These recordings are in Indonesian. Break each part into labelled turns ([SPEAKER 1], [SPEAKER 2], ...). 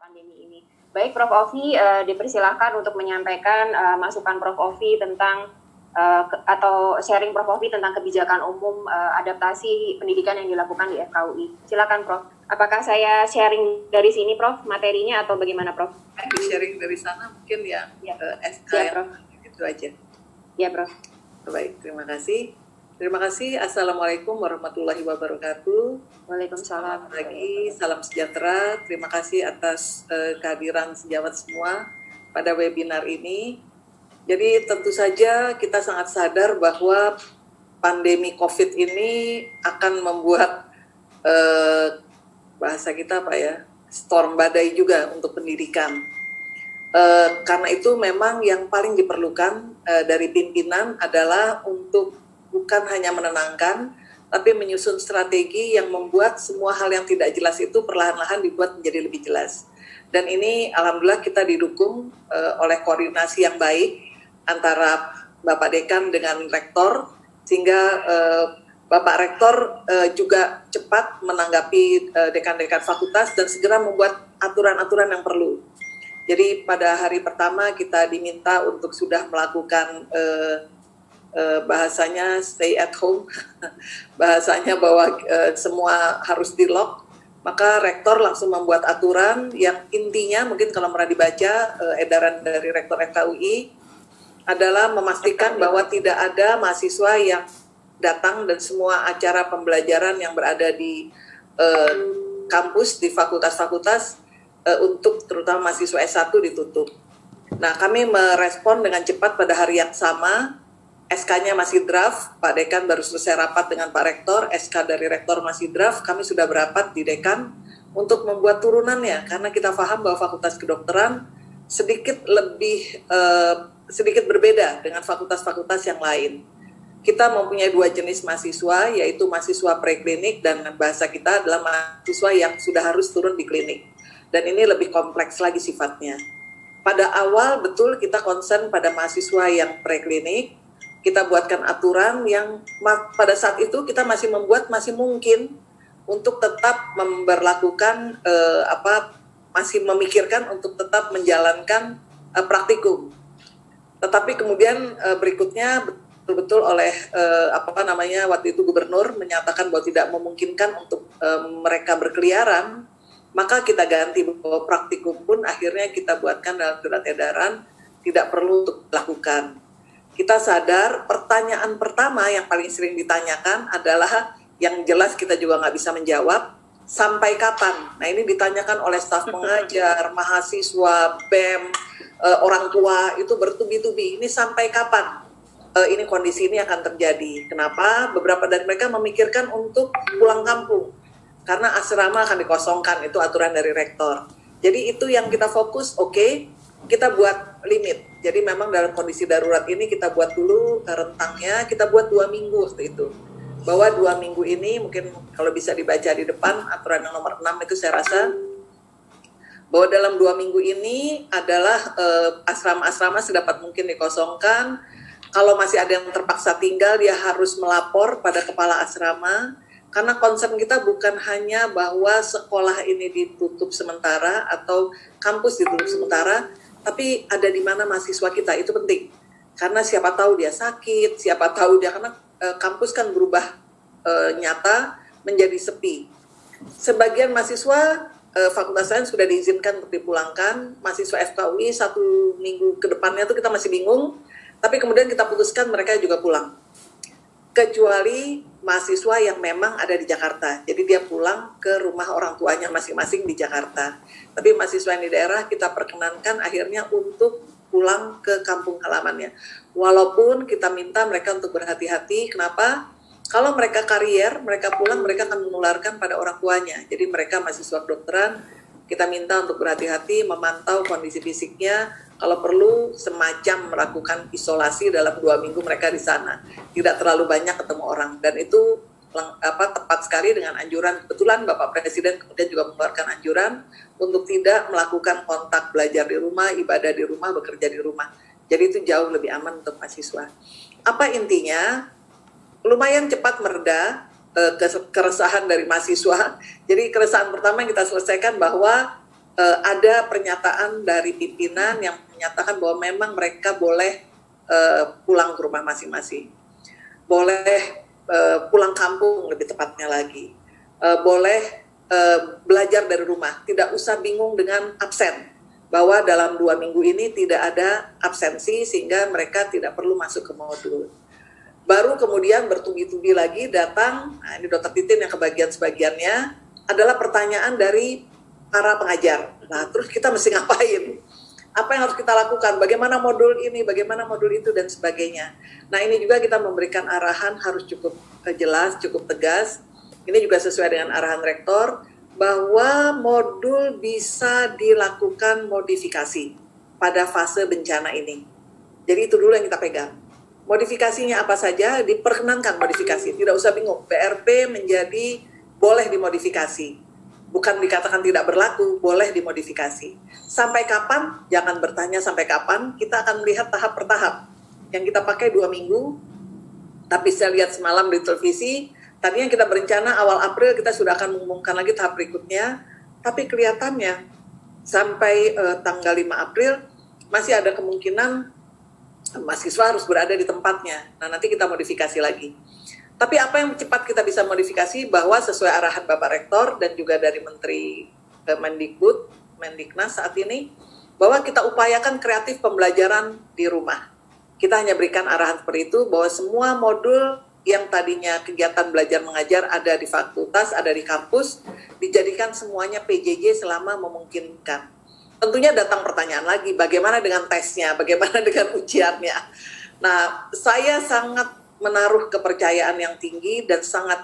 [SPEAKER 1] pandemi ini. Baik, Prof. Ovi, dipersilahkan untuk menyampaikan masukan Prof. Ovi tentang atau sharing Prof. Ovi tentang kebijakan umum adaptasi pendidikan yang dilakukan di FKUI. Silakan, Prof. Apakah saya sharing dari sini, Prof, materinya atau bagaimana, Prof?
[SPEAKER 2] Sharing dari sana mungkin ya, SK
[SPEAKER 1] ya,
[SPEAKER 2] yang
[SPEAKER 1] Prof.
[SPEAKER 2] Itu aja.
[SPEAKER 1] Ya, Prof.
[SPEAKER 2] Baik, terima kasih. Terima kasih. Assalamualaikum warahmatullahi wabarakatuh.
[SPEAKER 1] Waalaikumsalam.
[SPEAKER 2] Selamat pagi, salam sejahtera. Terima kasih atas kehadiran sejawat semua pada webinar ini. Jadi tentu saja kita sangat sadar bahwa pandemi COVID ini akan membuat bahasa kita apa ya, storm badai juga untuk pendidikan. Karena itu memang yang paling diperlukan dari pimpinan adalah untuk bukan hanya menenangkan, tapi menyusun strategi yang membuat semua hal yang tidak jelas itu perlahan-lahan dibuat menjadi lebih jelas. Dan ini alhamdulillah kita didukung oleh koordinasi yang baik antara Bapak Dekan dengan Rektor, sehingga Bapak Rektor juga cepat menanggapi dekan-dekan fakultas dan segera membuat aturan-aturan yang perlu. Jadi pada hari pertama kita diminta untuk sudah melakukan bahasanya stay at home, bahasanya bahwa semua harus di-lock, maka Rektor langsung membuat aturan yang intinya mungkin kalau pernah dibaca edaran dari Rektor FKUI adalah memastikan bahwa tidak ada mahasiswa yang datang dan semua acara pembelajaran yang berada di kampus, di fakultas-fakultas untuk terutama mahasiswa S1 ditutup. Nah, kami merespon dengan cepat pada hari yang sama. SK-nya masih draft, Pak Dekan baru selesai rapat dengan Pak Rektor, SK dari Rektor masih draft, kami sudah berapat di Dekan untuk membuat turunannya, karena kita paham bahwa Fakultas Kedokteran sedikit berbeda dengan fakultas-fakultas yang lain. Kita mempunyai dua jenis mahasiswa, yaitu mahasiswa preklinik dan bahasa kita adalah mahasiswa yang sudah harus turun di klinik. Dan ini lebih kompleks lagi sifatnya. Pada awal betul kita concern pada mahasiswa yang preklinik, kita buatkan aturan yang pada saat itu kita masih mungkin untuk tetap memberlakukan masih memikirkan untuk tetap menjalankan praktikum. Tetapi kemudian berikutnya betul-betul oleh waktu itu gubernur menyatakan bahwa tidak memungkinkan untuk mereka berkeliaran, maka kita ganti bahwa praktikum pun akhirnya kita buatkan dalam surat edaran tidak perlu untuk dilakukan. Kita sadar pertanyaan pertama yang paling sering ditanyakan adalah yang jelas kita juga nggak bisa menjawab, sampai kapan? Nah ini ditanyakan oleh staf pengajar, mahasiswa, BEM, orang tua itu bertubi-tubi, ini sampai kapan ini kondisi ini akan terjadi? Kenapa? Beberapa dari mereka memikirkan untuk pulang kampung, karena asrama akan dikosongkan, itu aturan dari rektor. Jadi itu yang kita fokus, oke, kita buat limit. Jadi memang dalam kondisi darurat ini kita buat dulu rentangnya, kita buat 2 minggu waktu itu. Bahwa 2 minggu ini mungkin kalau bisa dibaca di depan aturan yang nomor 6 itu saya rasa bahwa dalam 2 minggu ini adalah asrama-asrama sedapat mungkin dikosongkan. Kalau masih ada yang terpaksa tinggal, dia harus melapor pada kepala asrama. Karena concern kita bukan hanya bahwa sekolah ini ditutup sementara atau kampus ditutup sementara, tapi ada di mana mahasiswa kita, itu penting. Karena siapa tahu dia sakit, siapa tahu dia, karena kampus kan berubah nyata menjadi sepi. Sebagian mahasiswa Fakultas Sains sudah diizinkan untuk dipulangkan, mahasiswa FKUI 1 minggu ke depannya itu kita masih bingung, tapi kemudian kita putuskan mereka juga pulang. Kecuali mahasiswa yang memang ada di Jakarta. Jadi dia pulang ke rumah orang tuanya masing-masing di Jakarta. Tapi mahasiswa yang di daerah kita perkenankan akhirnya untuk pulang ke kampung halamannya. Walaupun kita minta mereka untuk berhati-hati. Kenapa? Kalau mereka karier, mereka pulang, mereka akan menularkan pada orang tuanya. Jadi mereka mahasiswa kedokteran, kita minta untuk berhati-hati, memantau kondisi fisiknya, kalau perlu semacam melakukan isolasi dalam 2 minggu mereka di sana, tidak terlalu banyak ketemu orang, dan itu tepat sekali dengan anjuran. Kebetulan Bapak Presiden kemudian juga mengeluarkan anjuran untuk tidak melakukan kontak belajar di rumah, ibadah di rumah, bekerja di rumah. Jadi itu jauh lebih aman untuk mahasiswa. Apa intinya? Lumayan cepat mereda keresahan dari mahasiswa. Jadi keresahan pertama yang kita selesaikan bahwa ada pernyataan dari pimpinan yang menyatakan bahwa memang mereka boleh pulang ke rumah masing-masing, boleh pulang kampung lebih tepatnya lagi, boleh belajar dari rumah, tidak usah bingung dengan absen, bahwa dalam 2 minggu ini tidak ada absensi sehingga mereka tidak perlu masuk ke modul. Baru kemudian bertubi-tubi lagi datang, nah ini Dokter Titin yang kebagian sebagiannya, adalah pertanyaan dari para pengajar. Nah, terus kita mesti ngapain? Apa yang harus kita lakukan? Bagaimana modul ini, bagaimana modul itu, dan sebagainya. Nah, ini juga kita memberikan arahan harus cukup jelas, cukup tegas. Ini juga sesuai dengan arahan rektor, bahwa modul bisa dilakukan modifikasi pada fase bencana ini. Jadi itu dulu yang kita pegang. Modifikasinya apa saja, diperkenankan modifikasi. Tidak usah bingung, PRP menjadi boleh dimodifikasi. Bukan dikatakan tidak berlaku, boleh dimodifikasi. Sampai kapan? Jangan bertanya sampai kapan, kita akan melihat tahap per tahap. Yang kita pakai 2 minggu, tapi saya lihat semalam di televisi, tadinya kita berencana awal April kita sudah akan mengumumkan lagi tahap berikutnya, tapi kelihatannya sampai tanggal 5 April masih ada kemungkinan mahasiswa harus berada di tempatnya. Nah, nanti kita modifikasi lagi. Tapi apa yang cepat kita bisa modifikasi, bahwa sesuai arahan Bapak Rektor dan juga dari Menteri Mendiknas saat ini, bahwa kita upayakan kreatif pembelajaran di rumah. Kita hanya berikan arahan seperti itu, bahwa semua modul yang tadinya kegiatan belajar mengajar ada di fakultas, ada di kampus, dijadikan semuanya PJJ selama memungkinkan. Tentunya datang pertanyaan lagi, bagaimana dengan tesnya, bagaimana dengan ujiannya. Nah, saya sangat menaruh kepercayaan yang tinggi dan sangat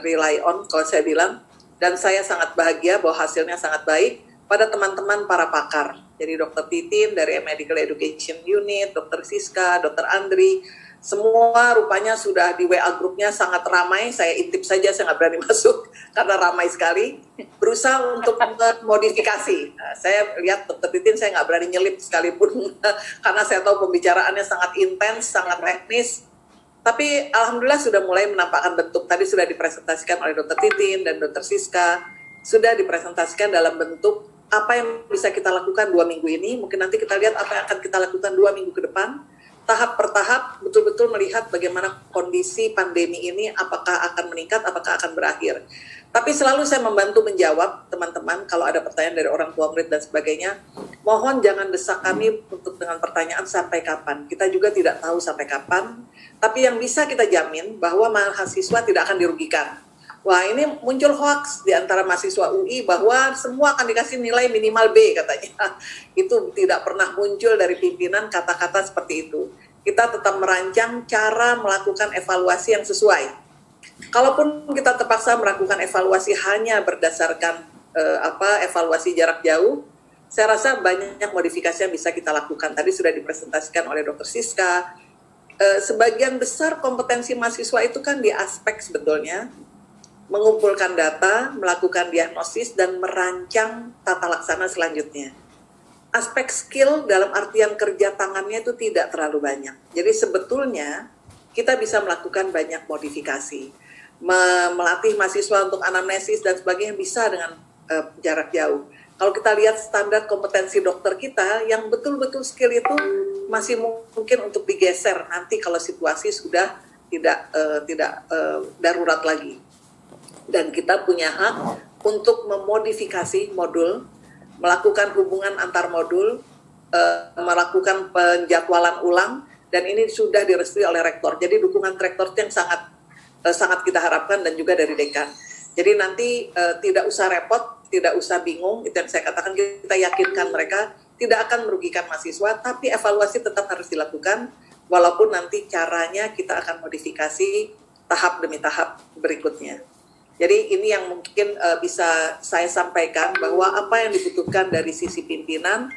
[SPEAKER 2] rely on, kalau saya bilang, dan saya sangat bahagia bahwa hasilnya sangat baik pada teman-teman para pakar. Jadi Dr. Titin dari Medical Education Unit, Dr. Siska, Dr. Andri, semua rupanya sudah di WA grupnya sangat ramai. Saya intip saja, saya nggak berani masuk karena ramai sekali. Berusaha untuk modifikasi. Nah, saya lihat Dr. Titin, saya nggak berani nyelip sekalipun karena saya tahu pembicaraannya sangat intens, sangat teknis. Tapi alhamdulillah sudah mulai menampakkan bentuk. Tadi sudah dipresentasikan oleh Dr. Titin dan Dr. Siska, sudah dipresentasikan dalam bentuk apa yang bisa kita lakukan 2 minggu ini. Mungkin nanti kita lihat apa yang akan kita lakukan 2 minggu ke depan. Tahap per tahap betul-betul melihat bagaimana kondisi pandemi ini, apakah akan meningkat, apakah akan berakhir. Tapi selalu saya membantu menjawab teman-teman kalau ada pertanyaan dari orang tua murid dan sebagainya. Mohon jangan desak kami untuk dengan pertanyaan sampai kapan. Kita juga tidak tahu sampai kapan. Tapi yang bisa kita jamin bahwa mahasiswa tidak akan dirugikan. Wah, ini muncul hoax di antara mahasiswa UI bahwa semua akan dikasih nilai minimal B katanya. Itu tidak pernah muncul dari pimpinan kata-kata seperti itu. Kita tetap merancang cara melakukan evaluasi yang sesuai. Kalaupun kita terpaksa melakukan evaluasi hanya berdasarkan evaluasi jarak jauh, saya rasa banyak modifikasi yang bisa kita lakukan. Tadi sudah dipresentasikan oleh Dr. Siska. Sebagian besar kompetensi mahasiswa itu kan di aspek sebetulnya mengumpulkan data, melakukan diagnosis, dan merancang tata laksana selanjutnya. Aspek skill dalam artian kerja tangannya itu tidak terlalu banyak. Jadi sebetulnya kita bisa melakukan banyak modifikasi. Melatih mahasiswa untuk anamnesis dan sebagainya bisa dengan jarak jauh. Kalau kita lihat standar kompetensi dokter kita, yang betul-betul skill itu masih mungkin untuk digeser nanti kalau situasi sudah tidak darurat lagi. Dan kita punya hak untuk memodifikasi modul, melakukan hubungan antar modul, melakukan penjadwalan ulang, dan ini sudah direstui oleh rektor. Jadi dukungan rektor yang sangat kita harapkan dan juga dari dekan. Jadi nanti tidak usah repot, tidak usah bingung, itu yang saya katakan, kita yakinkan mereka tidak akan merugikan mahasiswa, tapi evaluasi tetap harus dilakukan, walaupun nanti caranya kita akan modifikasi tahap demi tahap berikutnya. Jadi ini yang mungkin bisa saya sampaikan, bahwa apa yang dibutuhkan dari sisi pimpinan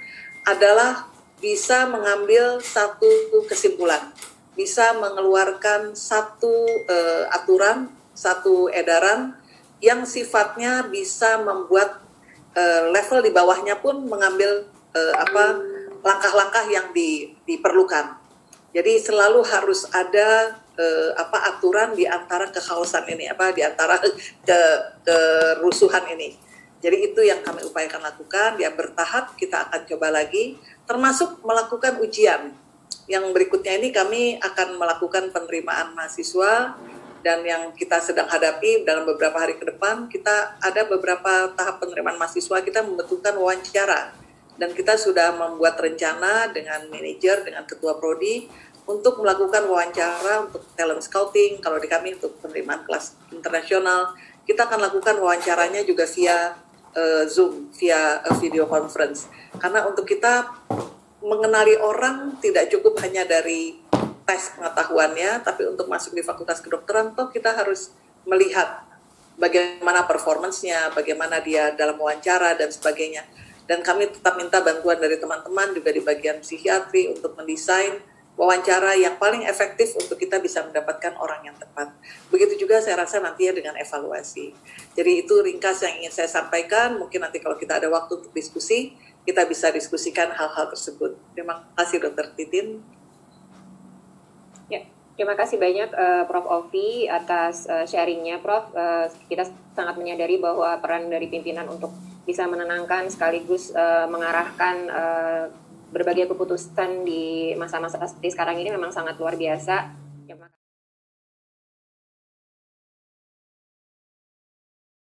[SPEAKER 2] adalah bisa mengambil satu kesimpulan, bisa mengeluarkan satu aturan, satu edaran yang sifatnya bisa membuat level di bawahnya pun mengambil langkah-langkah yang diperlukan. Jadi selalu harus ada aturan di antara kehaosan ini, di antara kerusuhan ini. Jadi itu yang kami upayakan lakukan, ya bertahap kita akan coba lagi, termasuk melakukan ujian. Yang berikutnya ini kami akan melakukan penerimaan mahasiswa, dan yang kita sedang hadapi dalam beberapa hari ke depan, kita ada beberapa tahap penerimaan mahasiswa, kita membutuhkan wawancara. Dan kita sudah membuat rencana dengan manajer, dengan ketua prodi, untuk melakukan wawancara untuk talent scouting, kalau di kami untuk penerimaan kelas internasional, kita akan lakukan wawancaranya juga via Zoom, via video conference. Karena untuk kita mengenali orang tidak cukup hanya dari tes pengetahuannya, tapi untuk masuk di fakultas kedokteran, toh kita harus melihat bagaimana performance-nya, bagaimana dia dalam wawancara, dan sebagainya. Dan kami tetap minta bantuan dari teman-teman juga di bagian psikiatri untuk mendesain wawancara yang paling efektif untuk kita bisa mendapatkan orang yang tepat. Begitu juga saya rasa nantinya dengan evaluasi. Jadi itu ringkas yang ingin saya sampaikan. Mungkin nanti kalau kita ada waktu untuk diskusi, kita bisa diskusikan hal-hal tersebut. Terima kasih Dr. Titin.
[SPEAKER 1] Ya, terima kasih banyak Prof. Ovi atas sharingnya, Prof. Kita sangat menyadari bahwa peran dari pimpinan untuk bisa menenangkan sekaligus mengarahkan berbagai keputusan di masa-masa seperti sekarang ini memang sangat luar biasa.